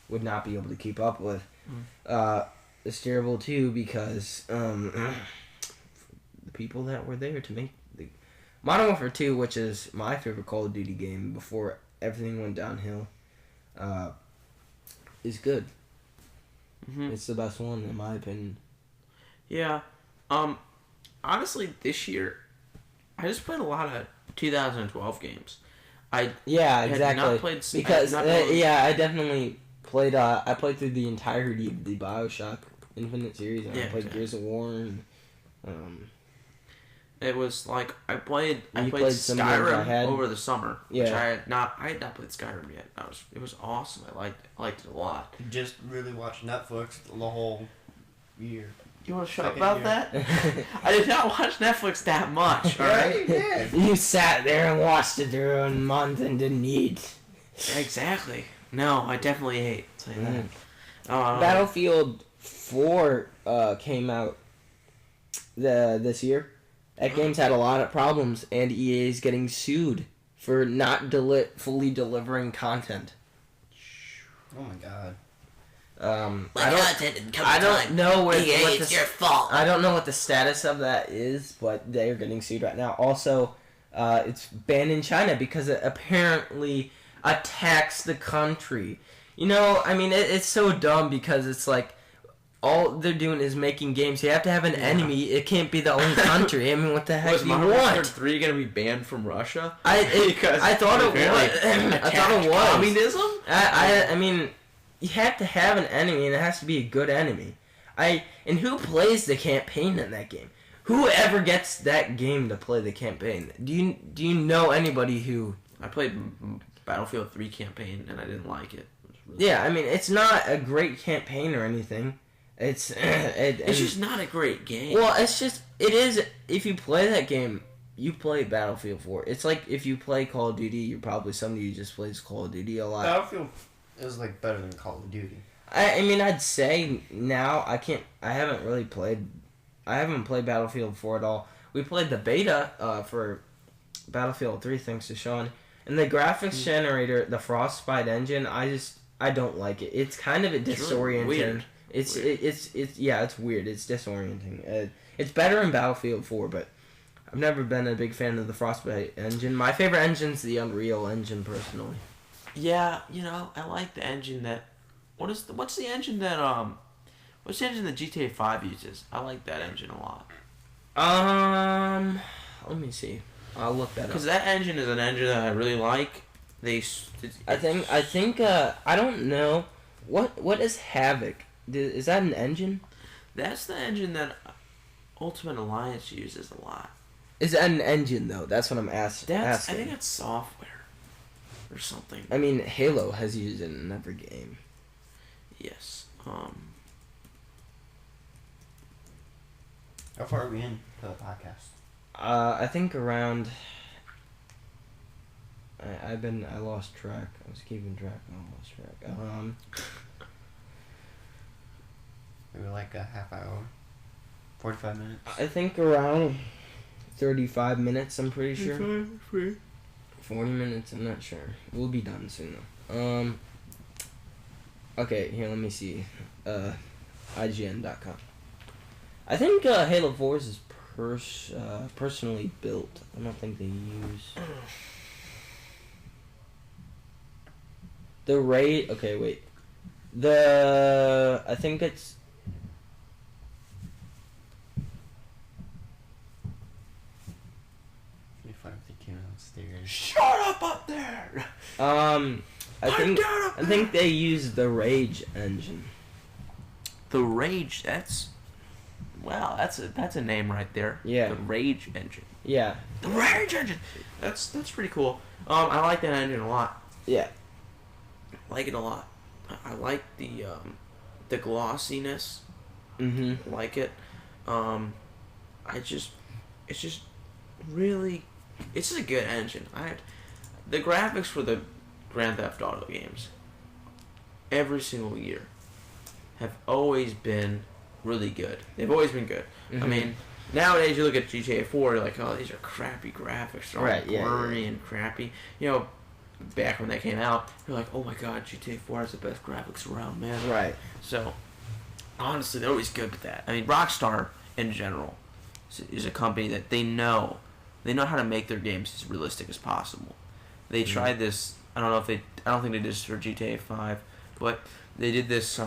B: would not be able to keep up with. It's terrible too because the people that were there to make the Modern Warfare 2, which is my favorite Call of Duty game before everything went downhill, is good.
A: Mm-hmm.
B: It's the best one in my opinion.
A: Yeah. Honestly, this year, I just played a lot of 2012 games.
B: Yeah,
A: had
B: exactly.
A: not played-
B: because
A: I had not played-
B: I definitely played. I played through the entirety of the BioShock Infinite series, and I
A: Yeah,
B: played
A: exactly.
B: Gears of War. And,
A: It was like I played
B: You played some games I
A: Skyrim
B: had?
A: over the summer.
B: Yeah.
A: Which I had not played Skyrim yet. It was awesome. I liked it a lot.
C: Just really watch Netflix the whole year.
A: You want to shut up
C: Second
A: about
C: year.
A: that? I did not watch Netflix that much. All right.
C: Yeah.
B: you sat there and watched it through a month and didn't eat.
A: Exactly. No, I definitely hate. I'll tell you that.
B: Battlefield 4 came out this year. That game's had a lot of problems, and EA is getting sued for not fully delivering content.
C: Oh my god.
B: I don't know what
A: it's your fault.
B: I don't know what the status of that is, but they are getting sued right now. Also, it's banned in China because it apparently attacks the country. You know, I mean, it's so dumb because it's like all they're doing is making games. You have to have an enemy. It can't be the only country. I mean, what the heck
D: Was
B: do you
D: Modern Warfare
B: want?
D: 3 gonna be banned from Russia?
B: I thought it
D: apparently
B: was. I thought it was.
A: Communism?
B: I mean, you have to have an enemy, and it has to be a good enemy. And who plays the campaign in that game? Whoever gets that game to play the campaign? Do you know anybody who?
A: I played Battlefield 3 campaign and I didn't like it. It was really-
B: Yeah, I mean, it's not a great campaign or anything. It's
A: It's just not a great game.
B: well, it is. If you play that game, you play Battlefield 4. It's like if you play Call of Duty, you're probably somebody who just plays Call of Duty a lot.
C: Battlefield is like better than Call of Duty.
B: I mean, I'd say now I haven't played Battlefield 4 at all. We played the beta for Battlefield 3 thanks to Sean. And the graphics generator, the Frostbite engine, I don't like it. It's kind of a
A: It's really
B: disorienting.
A: weird.
B: It's weird. It's disorienting. It's better in Battlefield 4, but I've never been a big fan of the Frostbite engine. My favorite engine's the Unreal Engine, personally.
A: Yeah, I like the engine that. What's the engine that What's the engine that GTA 5 uses? I like that engine a lot.
B: Let me see. I'll look that up.
A: Because that engine is an engine that I really like. I
B: think I don't know what is Havoc. Is that an engine?
A: That's the engine that Ultimate Alliance uses a lot.
B: Is that an engine though? That's what I'm
A: I
B: asking.
A: think that's software or something.
B: I mean, Halo has used it in every game.
A: Yes.
C: How far are we in to the podcast?
B: I think around. I lost track. I was keeping track. I lost track.
C: Maybe like a half hour, 45 minutes.
B: I think around 35 minutes. I'm pretty sure. 40 minutes. I'm not sure. We'll be done soon though. Okay, here. Let me see. IGN.com. I think Halo 4 is personally built. I don't think they use the rate. Okay, wait. I think it's.
C: If I'm thinking downstairs.
A: Shut up there!
B: I think they use the Rage engine.
A: The Rage, that's a name right there.
B: Yeah.
A: The Rage engine.
B: Yeah.
A: The Rage engine. That's pretty cool. I like that engine a lot.
B: Yeah.
A: Like it a lot. I like the glossiness.
B: Mm-hmm.
A: Like it. It's just really, it's just a good engine. The graphics for the Grand Theft Auto games, every single year, have always been really good. They've always been good.
B: Mm-hmm.
A: I mean, nowadays you look at GTA 4, you're like, oh, these are crappy graphics. They're all
B: Right, yeah,
A: blurry and crappy. You know, back when they came out, you're like, oh my god, GTA 4 has the best graphics around, man.
B: Right.
A: So, honestly, they're always good with that. I mean, Rockstar, in general, is a company that they know how to make their games as realistic as possible. They tried this, I don't think they did this for GTA 5, but they did this,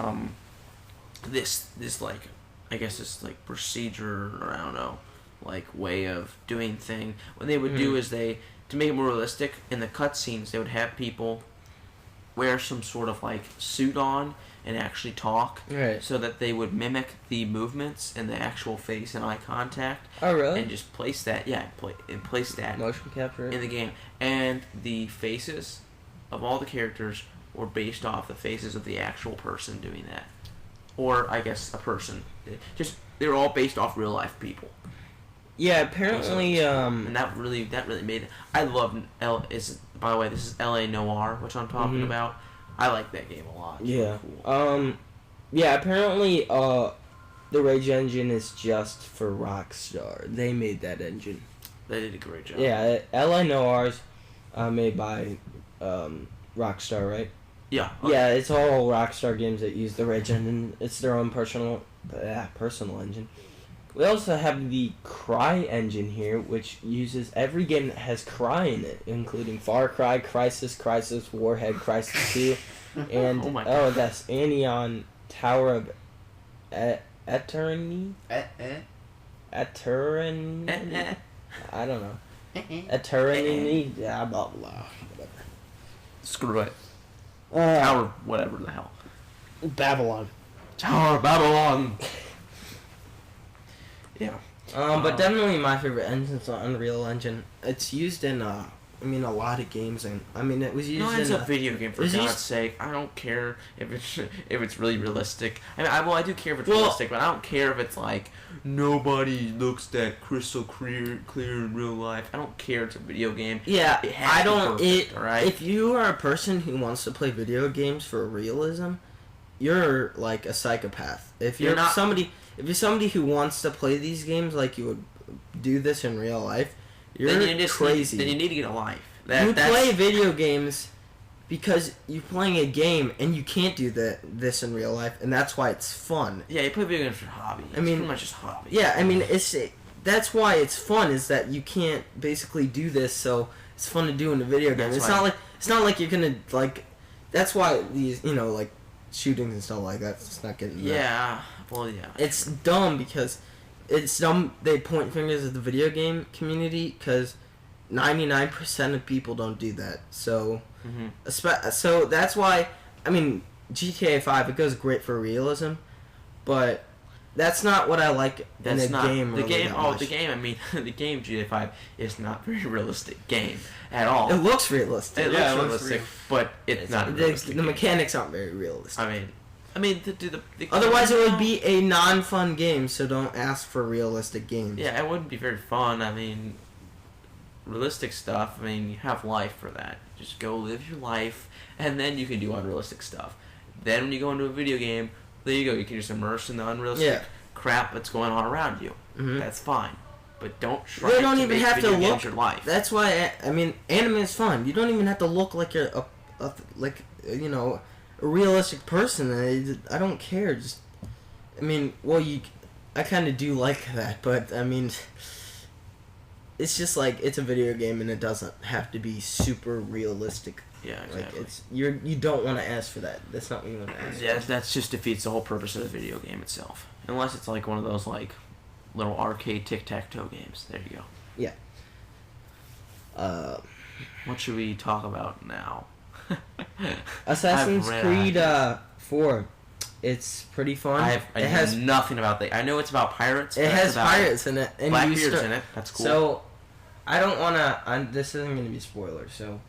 A: this like, I guess this like procedure, or I don't know, like way of doing thing. What they would do is to make it more realistic, in the cutscenes, they would have people wear some sort of like suit on and actually talk,
B: Right.
A: so that they would mimic the movements and the actual face and eye contact,
B: Oh, really?
A: and just place that, place that
B: Motion capture.
A: in the game. And the faces of all the characters were based off the faces of the actual person doing that, or I guess a person. They were all based off real life people.
B: Yeah, apparently.
A: And that really made it. I love by the way, this is L.A. Noire, which I'm talking about. I like that game a lot. It's
B: Yeah.
A: really cool.
B: Yeah. Apparently, the Rage engine is just for Rockstar. They made that engine.
A: They did a great job.
B: Yeah, LA Noirs, made by Rockstar, right?
A: Yeah.
B: Yeah, it's all Rockstar games that use the Rage engine. It's their own personal engine. We also have the Cry engine here, which uses every game that has Cry in it, including Far Cry, Crysis, Warhead, Crysis 2, and
A: Oh my God.
B: that's Anion Tower of Eternity? Eternity? I don't know. Eternity? Yeah, blah blah. Whatever.
A: Screw it. Tower, whatever the hell.
B: Babylon.
A: Tower of Babylon. Yeah.
B: But definitely my favorite engine's the Unreal Engine. It's used in a lot of games, and it was used
A: No, it's
B: in
A: a video game, for
B: it's
A: God's
B: used-
A: sake. I don't care if it's really realistic. I mean, I do care if it's
B: Well-
A: realistic, but I don't care if it's like nobody looks that crystal clear in real life. I don't care. It's a video game.
B: Yeah,
A: It has
B: I
A: to be
B: don't.
A: perfect, alright?
B: If you are a person who wants to play video games for realism, you're like a psychopath. If you're
A: not-
B: if you're somebody who wants to play these games like you would do this in real life, you're
A: then you just
B: crazy.
A: then you need to get a life.
B: You
A: That's
B: play video games because you're playing a game and you can't do this in real life, and that's why it's fun.
A: Yeah, you play video games for hobby.
B: I mean-
A: it's pretty much just hobby.
B: Yeah, that's why it's fun, is that you can't basically do this, so it's fun to do in a video game.
A: That's
B: It's
A: why-
B: not like you're gonna like. That's why these like shootings and stuff like that's just not getting. That.
A: Yeah. Well, yeah.
B: It's dumb because it's dumb. They point fingers at the video game community because 99% of people don't do that. So, so that's why. GTA 5, it goes great for realism, but that's not what I like
A: That's
B: in a
A: not
B: game.
A: the
B: really
A: game.
B: that
A: Oh,
B: much.
A: the game. I mean, the game GTA 5 is not a very realistic game at all.
B: It looks realistic.
A: It
C: Yeah,
A: looks
C: it looks
A: realistic, but it's not a realistic
B: The
A: game.
B: mechanics aren't very realistic.
A: I mean, the
B: Otherwise, it would be a non-fun game. So don't ask for realistic games.
A: Yeah, it wouldn't be very fun. I mean, realistic stuff. I mean, you have life for that. Just go live your life, and then you can do unrealistic stuff. Then when you go into a video game, there you go. You can just immerse in the unrealistic crap that's going on around you.
B: Mhm.
A: That's fine, but don't try
B: They don't
A: to
B: even
A: make
B: have to
A: video games
B: look.
A: your life.
B: That's why anime is fun. You don't even have to look like you're a realistic person. I don't care. I I kind of do like that, but I mean, it's just like it's a video game and it doesn't have to be super realistic.
A: Yeah, exactly.
B: Like you don't want to ask for that. That's not what you want to ask.
A: Yeah, that just defeats the whole purpose of the video game itself. Unless it's like one of those like little arcade tic-tac-toe games. There you go.
B: Yeah.
A: What should we talk about now?
B: Assassin's
A: I've read-
B: Creed 4. It's pretty fun.
A: I
B: it
A: know
B: has
A: nothing about that. I know it's about pirates.
B: it
A: but
B: has
A: it's about
B: pirates in it, and you
A: Blackbeard's
B: start,
A: in it. That's cool.
B: So, I don't want to. This isn't going to be a spoiler. So,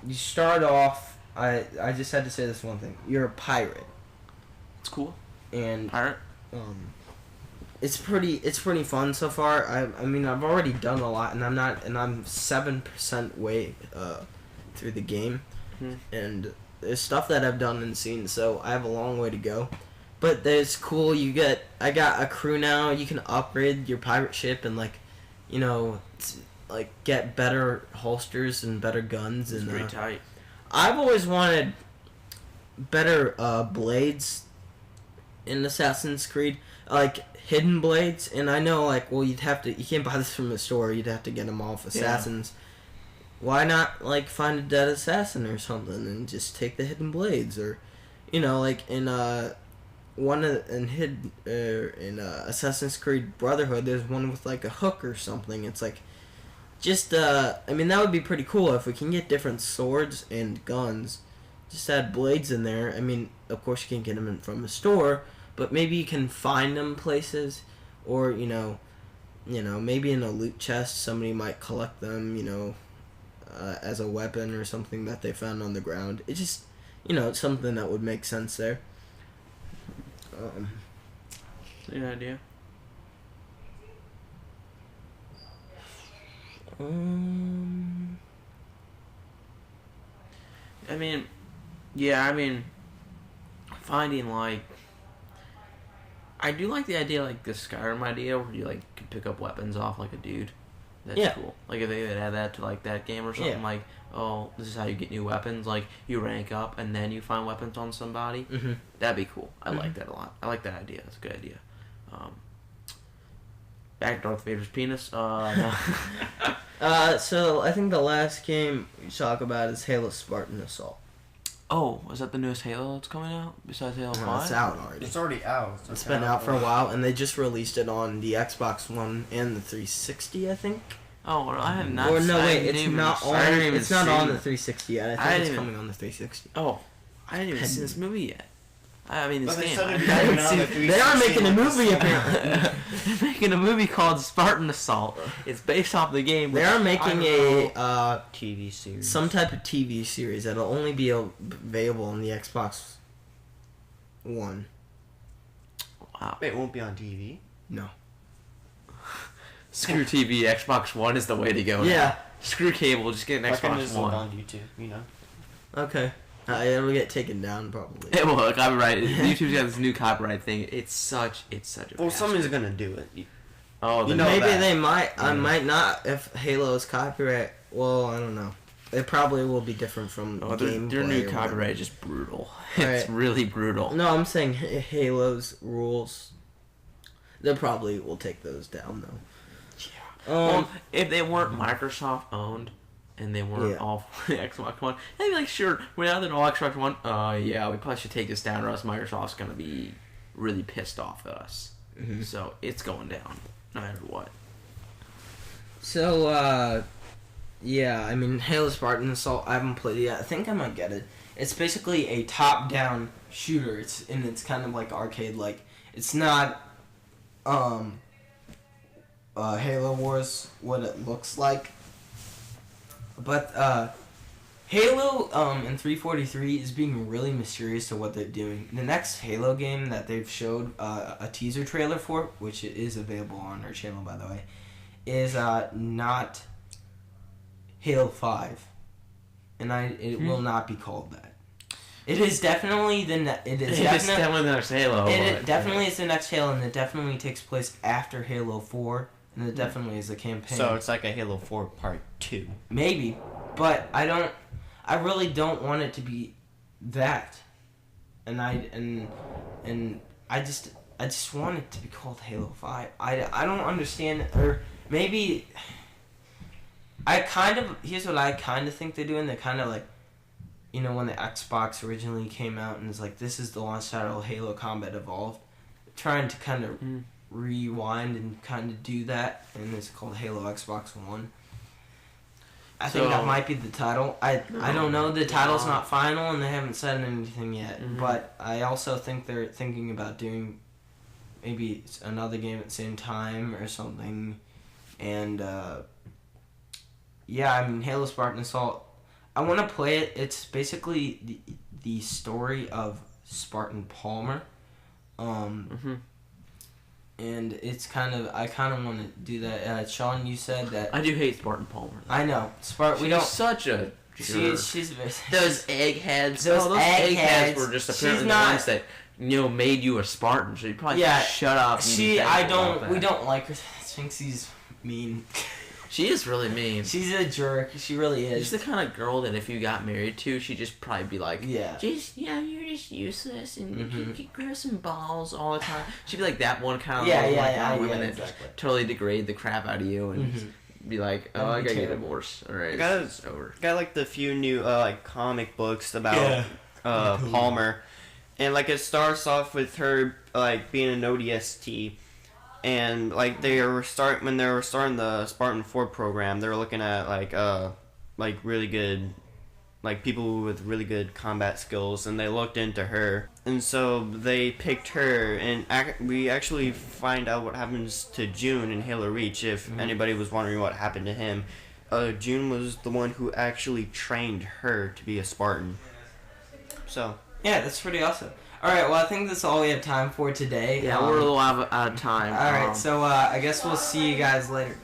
B: you start off. I just had to say this one thing. You're a pirate,
A: it's cool.
B: and
A: Pirate.
B: it's pretty fun so far. I mean I've already done a lot, and I'm 7% way through the game, and there's stuff that I've done and seen, so I have a long way to go. But there's cool. I got a crew now. You can upgrade your pirate ship and get better holsters and better guns,
A: It's
B: and
A: pretty tight.
B: I've always wanted better blades in Assassin's Creed, like hidden blades. And I know, you can't buy this from the store. You'd have to get them off Assassins. Why not find a dead assassin or something and just take the hidden blades, or in Assassin's Creed Brotherhood, there's one with a hook or something. It's that would be pretty cool if we can get different swords and guns. Just add blades in there. I mean, of course you can't get them from a store, but maybe you can find them places, or maybe in a loot chest somebody might collect them. As a weapon or something that they found on the ground. It's just it's something that would make sense there.
A: Good idea. Finding I do like the idea, the Skyrim idea, where you can pick up weapons off a dude. That's cool. If they could add that to that game or something, this is how you get new weapons. You rank up and then you find weapons on somebody.
B: Mm-hmm.
A: That'd be cool. I like that a lot. I like that idea. That's a good idea. Back to Darth Vader's penis. No.
B: So I think the last game we talk about is Halo Spartan Assault.
A: Oh, is that the newest Halo that's coming out besides Halo 5?
B: It's out already.
C: It's already out.
B: It's been out for a while, and they just released it on the Xbox One and the 360, I think.
A: Oh, well, I have not.
B: Or no, wait,
A: it's not on.
B: It's not on the 360 yet. I think it's coming on the 360.
A: Oh, I didn't even see this movie yet. This game.
B: They are making a movie apparently.
A: They're making a movie called Spartan Assault. It's based off the game.
B: They are making a
C: TV series.
B: some type of TV series that'll only be available on the Xbox One.
A: Wow.
C: Wait, it won't be on TV?
B: No.
A: Screw TV. Xbox One is the way to go.
B: Yeah.
A: Now. Screw cable. Just get an
C: I can
A: Xbox
C: just look
A: One.
C: on YouTube,
B: Okay. It'll get taken down probably.
A: It will. Copyright. YouTube's got this new copyright thing. It's such a.
C: Well, someone's gonna do it.
A: Oh,
C: You know
B: Maybe
C: that.
B: they might. I might not if Halo's copyright. Well, I don't know. It probably will be different from gameplay.
A: Their new
B: or
A: copyright
B: whatever.
A: is just brutal.
B: Right.
A: It's really brutal.
B: No, I'm saying Halo's rules. They probably will take those down though.
A: Yeah. Well, if they weren't Microsoft owned and they weren't all the Xbox One, they'd be sure, we're now they're all Xbox One. Yeah, we probably should take this down, or else Microsoft's gonna be really pissed off at us.
B: Mm-hmm.
A: So it's going down, no matter what.
B: So, yeah, Halo Spartan Assault, I haven't played it yet. I think I might get it. It's basically a top-down shooter. It's kind of arcade-like. It's not, Halo Wars, what it looks like. But, Halo, in 343 is being really mysterious to what they're doing. The next Halo game that they've showed, a teaser trailer for, which is available on our channel, by the way, is, not Halo 5. And it will not be called that. It is definitely the
A: definitely the next Halo.
B: It definitely is the next Halo, and it definitely takes place after Halo 4, and it definitely is a campaign.
C: So it's like a Halo 4 Part 2.
B: Maybe, but I really don't want it to be that. And I I just want it to be called Halo 5. I don't understand, or maybe here's what I kind of think they're doing. They're kind of like, you know, when the Xbox originally came out and it's like, this is the launch title, Halo Combat Evolved, trying to kind of rewind and kind of do that, and it's called Halo Xbox One. I think that might be the title. I don't know. The title's not final, and they haven't said anything yet. Mm-hmm. But I also think they're thinking about doing maybe another game at the same time or something. And, yeah, I mean, Halo Spartan Assault, I want to play it. It's basically the story of Spartan Palmer. And it's I kind of want to do that. Sean, you said that.
A: I do hate Spartan Palmer.
B: I know.
A: She's such a.
B: She's
A: those eggheads.
B: Those
A: eggheads were just apparently the ones that made you a Spartan. So you probably shut up.
B: We don't like her. I think she's mean.
A: She is really mean.
B: She's a jerk. She really is.
A: She's the kind of girl that if you got married to, she'd just probably be like, you're just useless and you grow some balls all the time. She'd be like that one kind of women that just totally degrade the crap out of you and be like, oh, I gotta get a divorce. All right, it's over.
C: Got like the few new like comic books about Palmer, and like it starts off with her like being an ODST. And like when they were starting the Spartan 4 program, they were looking at like really good, like people with really good combat skills, and they looked into her, and so they picked her. And we actually find out what happens to June in Halo Reach. If anybody was wondering what happened to him, June was the one who actually trained her to be a Spartan. So
B: yeah, that's pretty awesome. Alright, well, I think that's all we have time for today.
A: Yeah, we're a little out of time.
B: Alright, so I guess we'll see you guys later.